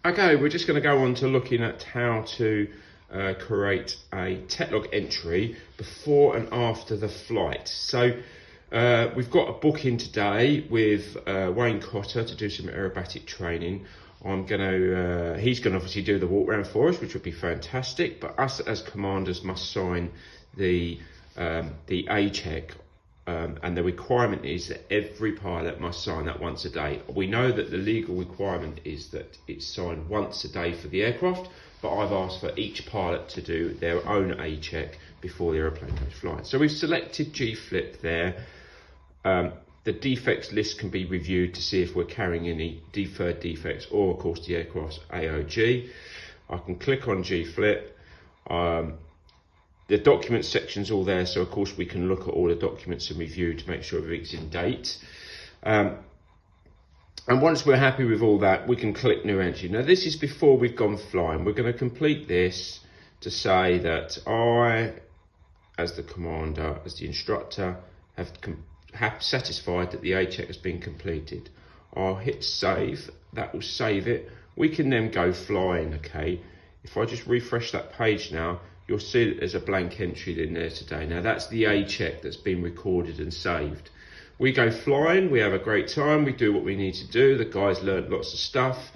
Okay, we're just going to go on to looking at how to create a techlog entry before and after the flight. So we've got a booking today with Wayne Cotter to do some aerobatic training. He's going to obviously do the walk round for us, which would be fantastic, but us as commanders must sign the A check. And the requirement is that every pilot must sign that once a day. We know that the legal requirement is that it's signed once a day for the aircraft, but I've asked for each pilot to do their own A check before the aeroplane goes flying. So we've selected G-Flip there. The defects list can be reviewed to see if we're carrying any deferred defects or, of course, the aircraft's AOG. I can click on G-Flip. The documents section's all there, so of course we can look at all the documents and review to make sure everything's in date. And once we're happy with all that, we can click New Entry. Now this is before we've gone flying. We're going to complete this to say that I, as the commander, as the instructor, have satisfied that the A check has been completed. I'll hit save. That will save it. We can then go flying, okay? If I just refresh that page now, you'll see that there's a blank entry in there today. Now that's the A check that's been recorded and saved. We go flying, we have a great time, we do what we need to do. The guys learned lots of stuff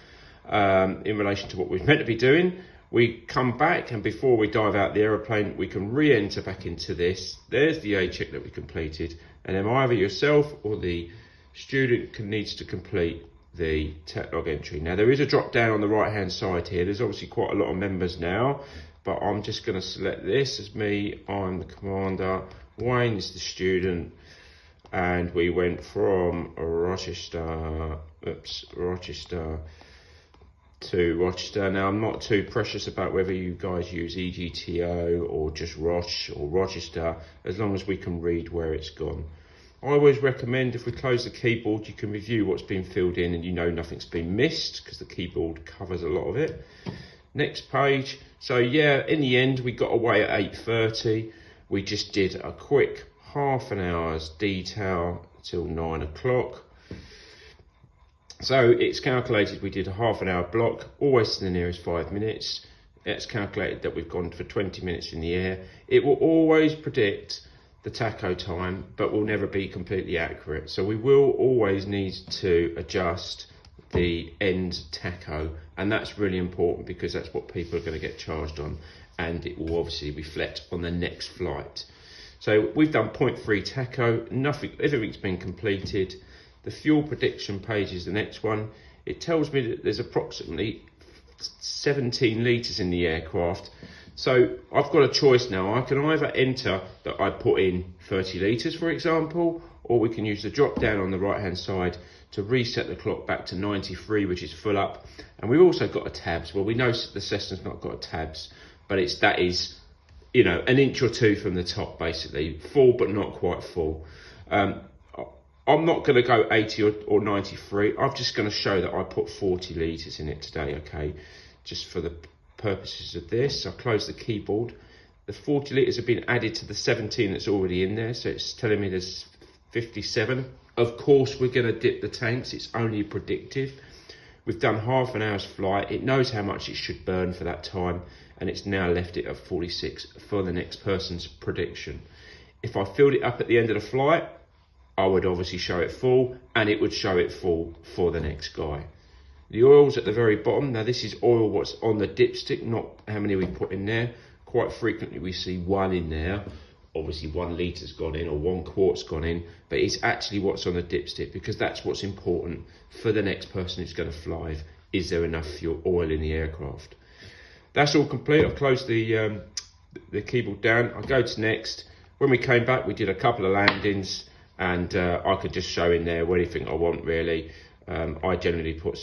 in relation to what we're meant to be doing. We come back, and before we dive out the aeroplane, we can re-enter back into this. There's the A check that we completed, and then either yourself or the student needs to complete the techlog entry. Now there is a drop down on the right hand side here. There's obviously quite a lot of members now, but I'm just going to select this as me. I'm the commander, Wayne is the student, and we went from Rochester to Rochester. Now I'm not too precious about whether you guys use EGTO or just Roch or Rochester, as long as we can read where it's gone. I always recommend, if we close the keyboard, you can review what's been filled in and you know nothing's been missed because the keyboard covers a lot of it. Next page. So yeah, in the end, we got away at 8:30. We just did a quick half an hour's detail till 9 o'clock. So it's calculated we did a half an hour block, always to the nearest 5 minutes. It's calculated that we've gone for 20 minutes in the air. It will always predict the tacho time, but will never be completely accurate. So we will always need to adjust the end tacho, and that's really important because that's what people are going to get charged on, and it will obviously reflect on the next flight. So we've done 0.3 tacho, everything's been completed. The fuel prediction page is the next one. It tells me that there's approximately 17 litres in the aircraft. So I've got a choice now. I can either enter that I put in 30 litres, for example, or we can use the drop down on the right hand side to reset the clock back to 93, which is full up. And we've also got a tabs. Well, we know the Cessna's not got a tabs, but that is, you know, an inch or two from the top, basically. Full, but not quite full. I'm not going to go 80 or 93. I'm just going to show that I put 40 litres in it today, okay? Just for the purposes of this. I'll close the keyboard. The 40 litres have been added to the 17 that's already in there, so it's telling me there's 57. Of course, we're going to dip the tanks. It's only predictive. We've done half an hour's flight. It knows how much it should burn for that time, and it's now left it at 46 for the next person's prediction. If I filled it up at the end of the flight, I would obviously show it full, and it would show it full for the next guy. The oil's at the very bottom. Now this is oil what's on the dipstick, not how many we put in there. Quite frequently we see one in there. Obviously 1 litre's gone in or 1 quart's gone in, but it's actually what's on the dipstick, because that's what's important for the next person who's going to fly. Is there enough fuel oil in the aircraft? That's all complete. I've closed the keyboard down. I'll go to next. When we came back, we did a couple of landings, and I could just show in there anything I want, really. I generally put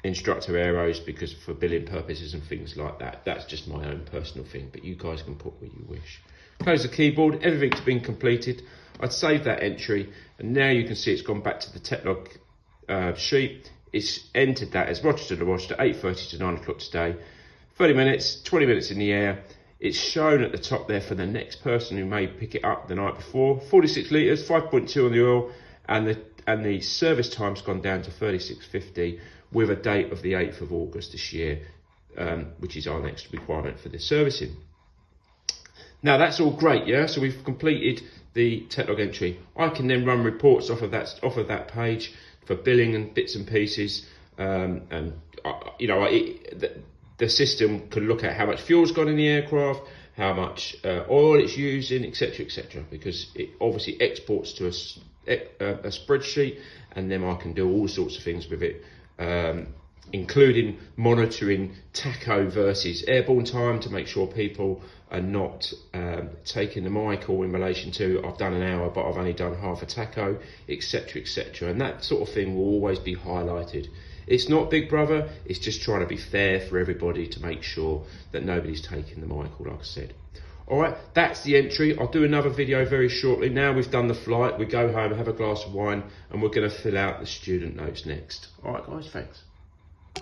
instructor arrows because for billing purposes and things like that. That's just my own personal thing, but you guys can put what you wish. Close the keyboard, everything's been completed. I'd save that entry, and now you can see it's gone back to the techlog sheet. It's entered that as Rochester to Rochester, 8:30 to 9 o'clock today. 30 minutes, 20 minutes in the air. It's shown at the top there for the next person who may pick it up the night before. 46 litres, 5.2 on the oil, and the and the service time's gone down to 36.50 with a date of the 8th of August this year, which is our next requirement for this servicing. Now that's all great, yeah. So we've completed the techlog entry. I can then run reports off of that page for billing and bits and pieces, and you know, the system can look at how much fuel's gone in the aircraft, how much oil it's using, etc., etc. Because it obviously exports to a spreadsheet, and then I can do all sorts of things with it, including monitoring tacho versus airborne time to make sure people are not taking the my call in relation to I've done an hour but I've only done half a tacho, etc., etc. And that sort of thing will always be highlighted. It's not Big Brother, it's just trying to be fair for everybody to make sure that nobody's taking the my call, like I said. All right, that's the entry. I'll do another video very shortly. Now we've done the flight, we go home, have a glass of wine, and we're going to fill out the student notes next. All right, guys, thanks.